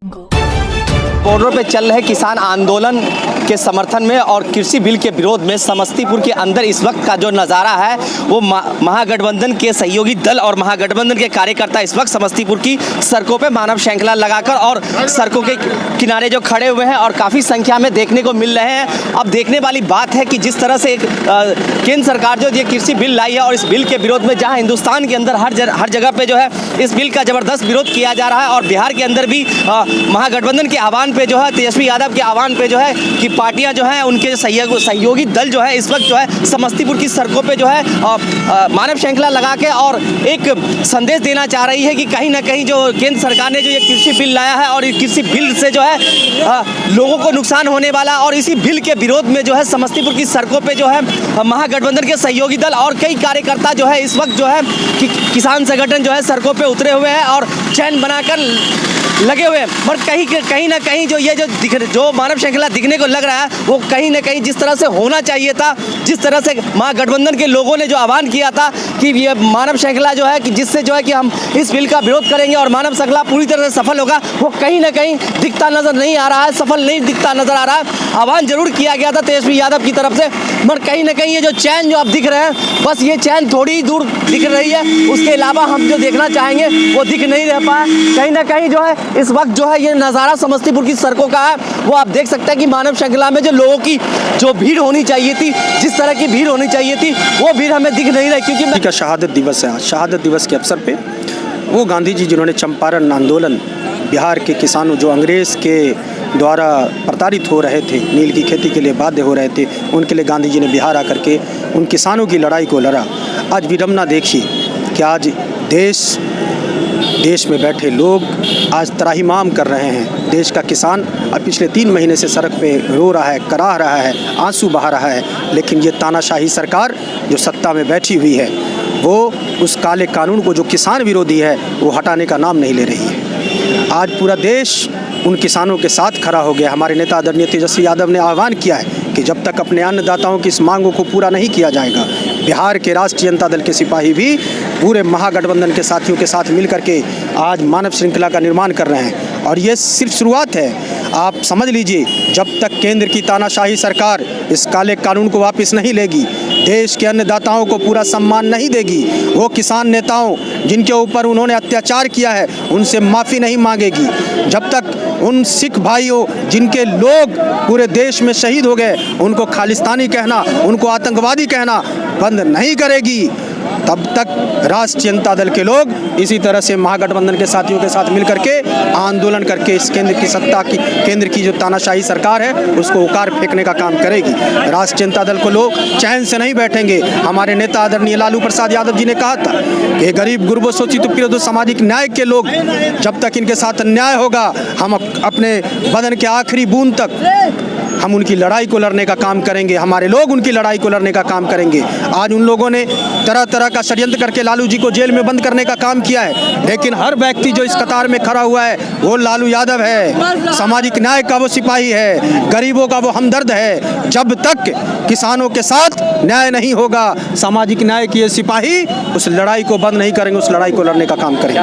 बॉर्डरों पे चल रहे किसान आंदोलन के समर्थन में और कृषि बिल के विरोध में समस्तीपुर के अंदर इस वक्त का जो नज़ारा है वो महागठबंधन के सहयोगी दल और महागठबंधन के कार्यकर्ता इस वक्त समस्तीपुर की सड़कों पे मानव श्रृंखला लगाकर और सड़कों के किनारे जो खड़े हुए हैं और काफ़ी संख्या में देखने को मिल रहे हैं। अब देखने वाली बात है कि जिस तरह से केंद्र सरकार जो ये कृषि बिल लाई है और इस बिल के विरोध में जहाँ हिंदुस्तान के अंदर हर जगह पर जो है इस बिल का ज़बरदस्त विरोध किया जा रहा है और बिहार के अंदर भी महागठबंधन के आह्वान पे जो है तेजस्वी यादव के आह्वान पे जो है कि पार्टियां जो है उनके सहयोगी दल जो है इस वक्त जो है समस्तीपुर की सड़कों पे जो है मानव श्रृंखला लगा के और एक संदेश देना चाह रही है कि कहीं ना कहीं जो केंद्र सरकार ने जो ये कृषि बिल लाया है और इस कृषि बिल से जो है लोगों को नुकसान होने वाला और इसी बिल के विरोध में जो है समस्तीपुर की सड़कों पे जो है महागठबंधन के सहयोगी दल और कई कार्यकर्ता जो है इस वक्त जो है किसान संगठन जो है सड़कों पे उतरे हुए हैं और चैन बनाकर लगे हुए हैं। पर कहीं ना कहीं जो ये जो मानव श्रृंखला दिखने को लग रहा है वो कहीं ना कहीं जिस तरह से होना चाहिए था, जिस तरह से महागठबंधन के लोगों ने जो आह्वान किया था कि ये मानव श्रृंखला जो है कि जिससे जो है कि हम इस बिल का विरोध करेंगे और मानव श्रृंखला पूरी तरह से सफल होगा, वो कहीं ना कहीं दिखता नजर नहीं आ रहा है, सफल नहीं दिखता नजर आ रहा है। आह्वान जरूर किया गया था तेजस्वी यादव की तरफ से, मगर कहीं ना कहीं ये जो चैन जो आप दिख रहे हैं बस ये चैन थोड़ी ही दूर दिख रही है, उसके अलावा हम जो देखना चाहेंगे वो दिख नहीं रह पाया। कहीं ना कहीं जो है इस वक्त जो है ये नज़ारा समस्तीपुर की सड़कों का है वो आप देख सकते हैं कि मानव श्रृंखला में जो लोगों की जो भीड़ होनी चाहिए थी, जिस तरह की भीड़ होनी चाहिए थी वो भीड़ हमें दिख नहीं रही। क्योंकि का शहादत दिवस है, शहादत दिवस के अवसर पे वो गांधी जी जिन्होंने चंपारण आंदोलन बिहार के किसानों जो अंग्रेज़ के द्वारा प्रताड़ित हो रहे थे, नील की खेती के लिए बाध्य हो रहे थे, उनके लिए गांधी जी ने बिहार आकर के उन किसानों की लड़ाई को लड़ा। आज विडम्बना देखिए कि आज देश में बैठे लोग आज त्राहिमाम कर रहे हैं। देश का किसान अब पिछले 3 महीने से सड़क पे रो रहा है, कराह रहा है, आंसू बहा रहा है, लेकिन ये तानाशाही सरकार जो सत्ता में बैठी हुई है वो उस काले कानून को जो किसान विरोधी है वो हटाने का नाम नहीं ले रही है। आज पूरा देश उन किसानों के साथ खड़ा हो गया। हमारे नेता आदरणीय तेजस्वी यादव ने आह्वान किया है कि जब तक अपने अन्नदाताओं की इस मांगों को पूरा नहीं किया जाएगा, बिहार के राष्ट्रीय जनता दल के सिपाही भी पूरे महागठबंधन के साथियों के साथ मिलकर के आज मानव श्रृंखला का निर्माण कर रहे हैं। और ये सिर्फ शुरुआत है। आप समझ लीजिए, जब तक केंद्र की तानाशाही सरकार इस काले कानून को वापस नहीं लेगी, देश के अन्नदाताओं को पूरा सम्मान नहीं देगी, वो किसान नेताओं जिनके ऊपर उन्होंने अत्याचार किया है उनसे माफ़ी नहीं मांगेगी, जब तक उन सिख भाइयों जिनके लोग पूरे देश में शहीद हो गए उनको खालिस्तानी कहना, उनको आतंकवादी कहना बंद नहीं करेगी, तब तक राष्ट्रीय जनता दल के लोग इसी तरह से महागठबंधन के साथियों के साथ मिलकर के आंदोलन करके इस केंद्र की सत्ता की केंद्र की जो तानाशाही सरकार है उसको उखाड़ फेंकने का काम करेगी। राष्ट्रीय जनता दल को लोग चैन से नहीं बैठेंगे। हमारे नेता आदरणीय लालू प्रसाद यादव जी ने कहा था कि गरीब गुरबों शोषित पीड़ित सामाजिक न्याय के लोग जब तक इनके साथ अन्याय होगा हम अपने बदन के आखिरी बूंद तक हम उनकी लड़ाई को लड़ने का काम करेंगे, हमारे लोग उनकी लड़ाई को लड़ने का काम करेंगे। आज उन लोगों ने तरह तरह का षड्यंत्र करके लालू जी को जेल में बंद करने का काम किया है, लेकिन हर व्यक्ति जो इस कतार में खड़ा हुआ है वो लालू यादव है, सामाजिक न्याय का वो सिपाही है, गरीबों का वो हमदर्द है। जब तक किसानों के साथ न्याय नहीं होगा, सामाजिक न्याय की ये सिपाही उस लड़ाई को बंद नहीं करेंगे, उस लड़ाई को लड़ने का काम करेंगे।